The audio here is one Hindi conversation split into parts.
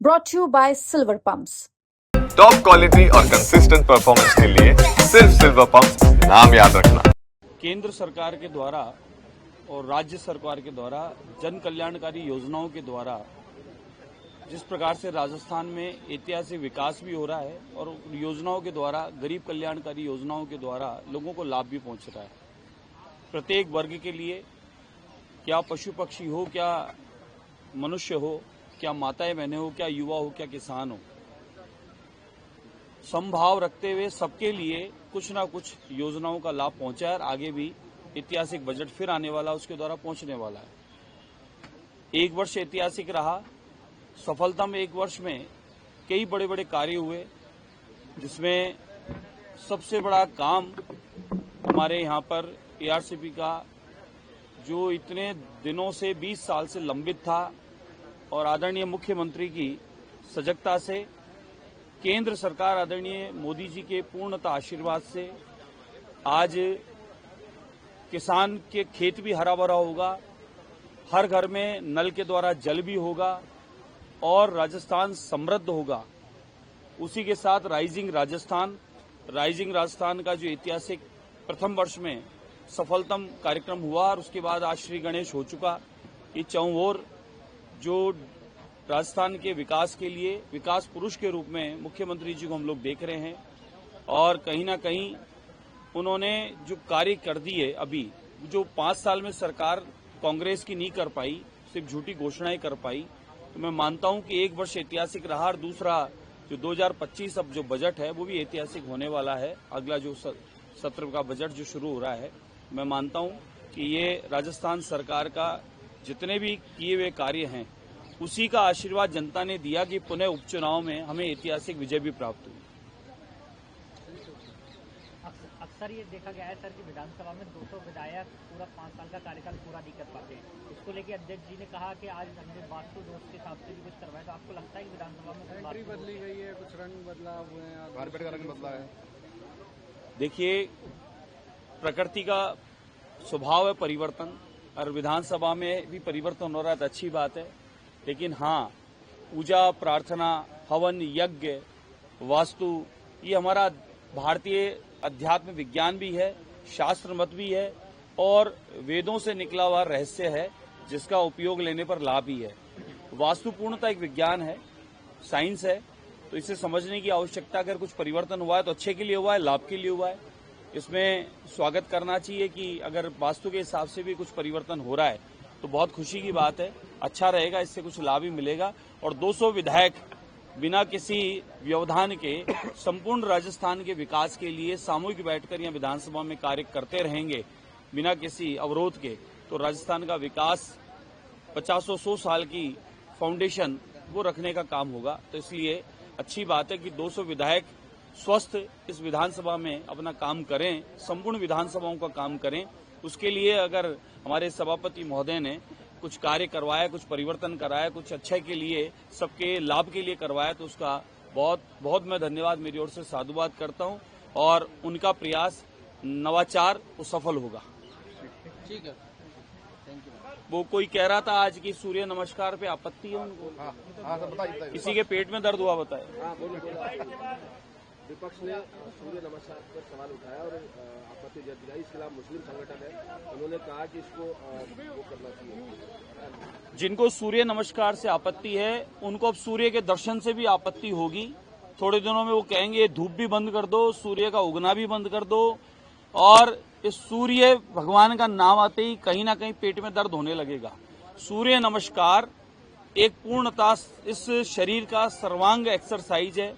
brought to you by Silver Pumps. Top quality और कंसिस्टेंट परफॉर्मेंस के लिए सिर्फ सिल्वर पंप्स नाम याद रखना। केंद्र सरकार के द्वारा और राज्य सरकार के द्वारा जन कल्याणकारी योजनाओं के द्वारा जिस प्रकार से राजस्थान में ऐतिहासिक विकास भी हो रहा है और योजनाओं के द्वारा गरीब कल्याणकारी योजनाओं के द्वारा लोगों को लाभ भी पहुंच रहा है। प्रत्येक वर्ग के लिए, क्या पशु पक्षी हो, क्या मनुष्य हो, क्या माताएं बहनें हो, क्या युवा हो, क्या किसान हो, समभाव रखते हुए सबके लिए कुछ ना कुछ योजनाओं का लाभ पहुंचा है और आगे भी ऐतिहासिक बजट फिर आने वाला, उसके द्वारा पहुंचने वाला है। एक वर्ष ऐतिहासिक रहा। सफलता में एक वर्ष में कई बड़े बड़े कार्य हुए, जिसमें सबसे बड़ा काम हमारे यहाँ पर एआरसीपी का, जो इतने दिनों से 20 साल से लंबित था और आदरणीय मुख्यमंत्री की सजगता से, केंद्र सरकार आदरणीय मोदी जी के पूर्णतः आशीर्वाद से आज किसान के खेत भी हरा भरा होगा, हर घर में नल के द्वारा जल भी होगा और राजस्थान समृद्ध होगा। उसी के साथ राइजिंग राजस्थान का जो ऐतिहासिक प्रथम वर्ष में सफलतम कार्यक्रम हुआ और उसके बाद आज श्री गणेश हो चुका। ये चौओर जो राजस्थान के विकास के लिए विकास पुरुष के रूप में मुख्यमंत्री जी को हम लोग देख रहे हैं और कहीं ना कहीं उन्होंने जो कार्य कर दिए, अभी जो 5 साल में सरकार कांग्रेस की नहीं कर पाई, सिर्फ झूठी घोषणाएं कर पाई, तो मैं मानता हूं कि एक वर्ष ऐतिहासिक रहा और दूसरा जो 2025 अब जो बजट है वो भी ऐतिहासिक होने वाला है। अगला जो सत्र का बजट जो शुरू हो रहा है, मैं मानता हूं कि ये राजस्थान सरकार का जितने भी किए हुए कार्य हैं उसी का आशीर्वाद जनता ने दिया कि पुनः उपचुनाव में हमें ऐतिहासिक विजय भी प्राप्त हुई। अक्सर ये देखा गया है सर कि विधानसभा में 200 विधायक पूरा 5 साल का कार्यकाल पूरा नहीं कर पाते हैं। इसको लेकर अध्यक्ष जी ने कहा कि आज हमने वास्तु दोष के हिसाब से भी कुछ करवाया, तो आपको लगता है कि विधानसभा में कुछ बदली गई है, कुछ रंग बदला हुए हैं, कारपेट का रंग बदला है? देखिए, प्रकृति का स्वभाव है परिवर्तन और विधानसभा में भी परिवर्तन हो रहा है तो अच्छी बात है। लेकिन हाँ, पूजा, प्रार्थना, हवन, यज्ञ, वास्तु, ये हमारा भारतीय अध्यात्म विज्ञान भी है, शास्त्र मत भी है और वेदों से निकला हुआ रहस्य है, जिसका उपयोग लेने पर लाभ ही है। वास्तु पूर्णतः एक विज्ञान है, साइंस है, तो इसे समझने की आवश्यकता। अगर कुछ परिवर्तन हुआ है तो अच्छे के लिए हुआ है, लाभ के लिए हुआ है। इसमें स्वागत करना चाहिए कि अगर वास्तु के हिसाब से भी कुछ परिवर्तन हो रहा है तो बहुत खुशी की बात है, अच्छा रहेगा, इससे कुछ लाभ भी मिलेगा। और 200 विधायक बिना किसी व्यवधान के संपूर्ण राजस्थान के विकास के लिए सामूहिक बैठकर यहाँ विधानसभा में कार्य करते रहेंगे बिना किसी अवरोध के, तो राजस्थान का विकास 50-100 साल की फाउंडेशन वो रखने का काम होगा। तो इसलिए अच्छी बात है कि 200 विधायक स्वस्थ इस विधानसभा में अपना काम करें, संपूर्ण विधानसभाओं का काम करें। उसके लिए अगर हमारे सभापति महोदय ने कुछ कार्य करवाया, कुछ परिवर्तन कराया, कुछ अच्छे के लिए, सबके लाभ के लिए करवाया, तो उसका बहुत बहुत मैं धन्यवाद मेरी ओर से साधुवाद करता हूं और उनका प्रयास नवाचार वो सफल होगा। ठीक है, थैंक यू। वो कोई कह रहा था आज की सूर्य नमस्कार पे आपत्ति है उनको, किसी के पेट में दर्द हुआ बताए। विपक्ष ने सूर्य नमस्कार पर सवाल उठाया और आपत्ति जताई। इसके खिलाफ मुस्लिम संगठन है, उन्होंने कहा कि इसको वो करना चाहिए। जिनको सूर्य नमस्कार से आपत्ति है उनको अब सूर्य के दर्शन से भी आपत्ति होगी। थोड़े दिनों में वो कहेंगे धूप भी बंद कर दो, सूर्य का उगना भी बंद कर दो, और इस सूर्य भगवान का नाम आते ही कहीं ना कहीं पेट में दर्द होने लगेगा। सूर्य नमस्कार एक पूर्णता इस शरीर का सर्वांग एक्सरसाइज है,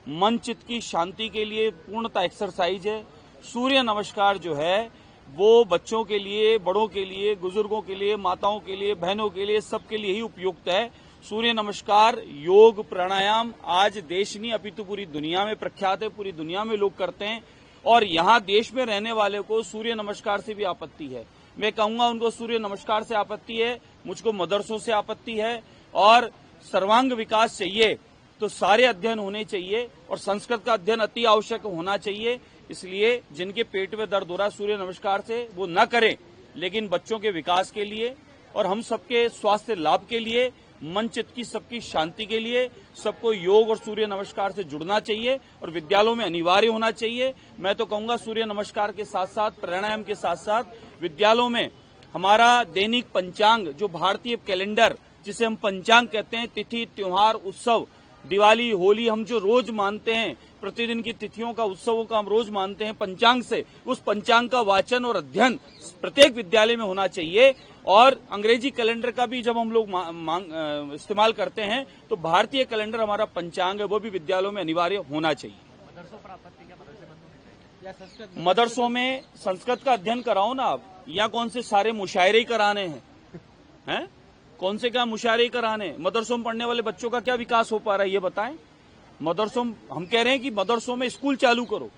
मन चित्त की शांति के लिए पूर्णतः एक्सरसाइज है। सूर्य नमस्कार जो है वो बच्चों के लिए, बड़ों के लिए, बुजुर्गों के लिए, माताओं के लिए, बहनों के लिए, सबके लिए ही उपयुक्त है। सूर्य नमस्कार, योग, प्राणायाम आज देश नहीं अपितु पूरी दुनिया में प्रख्यात है, पूरी दुनिया में लोग करते हैं और यहाँ देश में रहने वाले को सूर्य नमस्कार से भी आपत्ति है। मैं कहूंगा उनको सूर्य नमस्कार से आपत्ति है, मुझको मदरसों से आपत्ति है और सर्वांग विकास चाहिए तो सारे अध्ययन होने चाहिए और संस्कृत का अध्ययन अति आवश्यक होना चाहिए। इसलिए जिनके पेट में दर्द हो रहा है सूर्य नमस्कार से, वो न करें, लेकिन बच्चों के विकास के लिए और हम सबके स्वास्थ्य लाभ के लिए मन चित्त की सबकी शांति के लिए सबको योग और सूर्य नमस्कार से जुड़ना चाहिए और विद्यालयों में अनिवार्य होना चाहिए। मैं तो कहूंगा सूर्य नमस्कार के साथ साथ प्राणायाम के साथ साथ विद्यालयों में हमारा दैनिक पंचांग, जो भारतीय कैलेंडर जिसे हम पंचांग कहते हैं, तिथि त्योहार उत्सव, दिवाली होली हम जो रोज मानते हैं, प्रतिदिन की तिथियों का उत्सवों का हम रोज मानते हैं पंचांग से, उस पंचांग का वाचन और अध्ययन प्रत्येक विद्यालय में होना चाहिए। और अंग्रेजी कैलेंडर का भी जब हम लोग इस्तेमाल करते हैं तो भारतीय कैलेंडर हमारा पंचांग है, वो भी विद्यालयों में अनिवार्य होना चाहिए। मदरसों पर आपत्ति क्या, मदरसे बंद होने चाहिए या संस्कृत? मदरसों में संस्कृत का अध्ययन कराओ ना आप, या कौन से सारे मुशायरे ही कराने हैं? कौन से क्या मुशायरे कराने? मदरसों में पढ़ने वाले बच्चों का क्या विकास हो पा रहा है ये बताएं। मदरसों हम कह रहे हैं कि मदरसों में स्कूल चालू करो,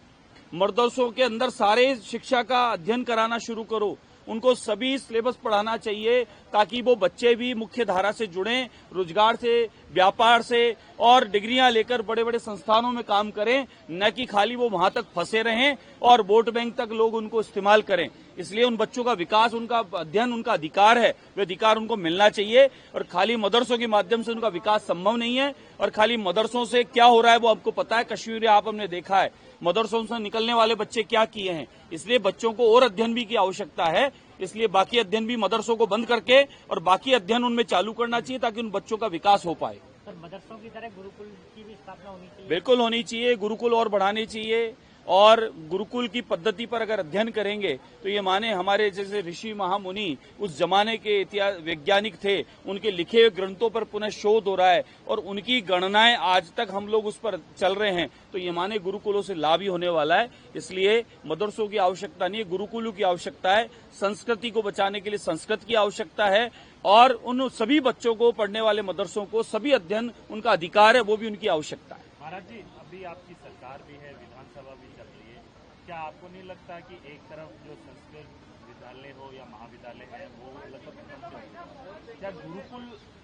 मदरसों के अंदर सारे शिक्षा का अध्ययन कराना शुरू करो, उनको सभी सिलेबस पढ़ाना चाहिए ताकि वो बच्चे भी मुख्य धारा से जुड़ें, रोजगार से, व्यापार से और डिग्रियां लेकर बड़े बड़े संस्थानों में काम करें, न कि खाली वो वहां तक फंसे रहें और वोट बैंक तक लोग उनको इस्तेमाल करें। इसलिए उन बच्चों का विकास, उनका अध्ययन उनका अधिकार है, वे अधिकार उनको मिलना चाहिए और खाली मदरसों के माध्यम से उनका विकास संभव नहीं है। और खाली मदरसों से क्या हो रहा है वो आपको पता है, कश्मीर में आप हमने देखा है मदरसों से निकलने वाले बच्चे क्या किए हैं। इसलिए बच्चों को और अध्ययन भी की आवश्यकता है, इसलिए बाकी अध्ययन भी मदरसों को बंद करके और बाकी अध्ययन उनमें चालू करना चाहिए ताकि उन बच्चों का विकास हो पाए। सर, मदरसों की तरह गुरुकुल की भी स्थापना होनी चाहिए? बिल्कुल होनी चाहिए, गुरुकुल और बढ़ाने चाहिए। और गुरुकुल की पद्धति पर अगर अध्ययन करेंगे तो ये माने हमारे जैसे ऋषि महामुनि उस जमाने के इतिहास वैज्ञानिक थे, उनके लिखे हुए ग्रंथों पर पुनः शोध हो रहा है और उनकी गणनाएं आज तक हम लोग उस पर चल रहे हैं, तो ये माने गुरुकुलों से लाभ ही होने वाला है। इसलिए मदरसों की आवश्यकता नहीं है, गुरुकुलों की आवश्यकता है। संस्कृति को बचाने के लिए संस्कृत की आवश्यकता है और उन सभी बच्चों को, पढ़ने वाले मदरसों को सभी अध्ययन उनका अधिकार है, वो भी उनकी आवश्यकता है। महाराज जी, अभी आपकी सरकार भी है, विधानसभा भी चल रही है, क्या आपको नहीं लगता कि एक तरफ जो संस्कृत विद्यालय हो या महाविद्यालय है वो लगभग खत्म हो गया? क्या गुरुकुल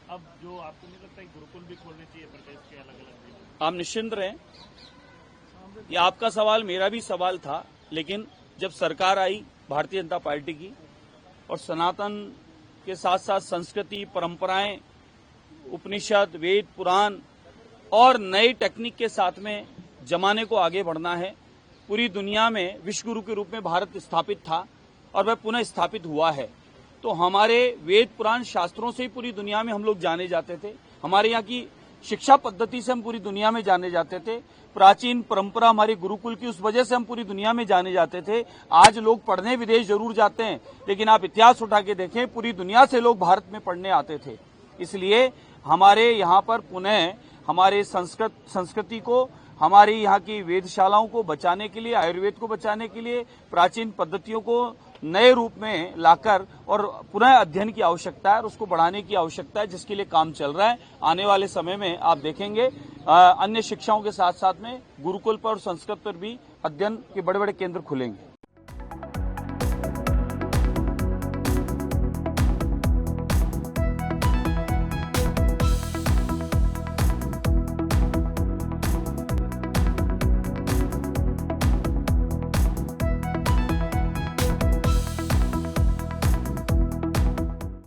अब जो आपको नहीं लगता है गुरुकुल भी खोलने चाहिए प्रदेश के अलग अलग जिलों? आप निश्चिंत रहें, ये आपका सवाल मेरा भी सवाल था, लेकिन जब सरकार आई भारतीय जनता पार्टी की और सनातन के साथ साथ संस्कृति, परंपराएं, उपनिषद, वेद, पुराण और नई टेक्निक के साथ में जमाने को आगे बढ़ना है। पूरी दुनिया में विश्व गुरु के रूप में भारत स्थापित था और वह पुनः स्थापित हुआ है। तो हमारे वेद पुराण शास्त्रों से ही पूरी दुनिया में हम लोग जाने जाते थे, हमारे यहाँ की शिक्षा पद्धति से हम पूरी दुनिया में जाने जाते थे, प्राचीन परंपरा हमारी गुरुकुल की, उस वजह से हम पूरी दुनिया में जाने जाते थे। आज लोग पढ़ने विदेश जरूर जाते हैं, लेकिन आप इतिहास उठा के देखें, पूरी दुनिया से लोग भारत में पढ़ने आते थे। इसलिए हमारे यहाँ पर पुनः हमारे संस्कृति को, हमारी यहाँ की वेदशालाओं को बचाने के लिए, आयुर्वेद को बचाने के लिए, प्राचीन पद्धतियों को नए रूप में लाकर और पुनः अध्ययन की आवश्यकता है और उसको बढ़ाने की आवश्यकता है, जिसके लिए काम चल रहा है। आने वाले समय में आप देखेंगे अन्य शिक्षाओं के साथ साथ में गुरुकुल पर और संस्कृत पर भी अध्ययन के बड़े बड़े केंद्र खुलेंगे।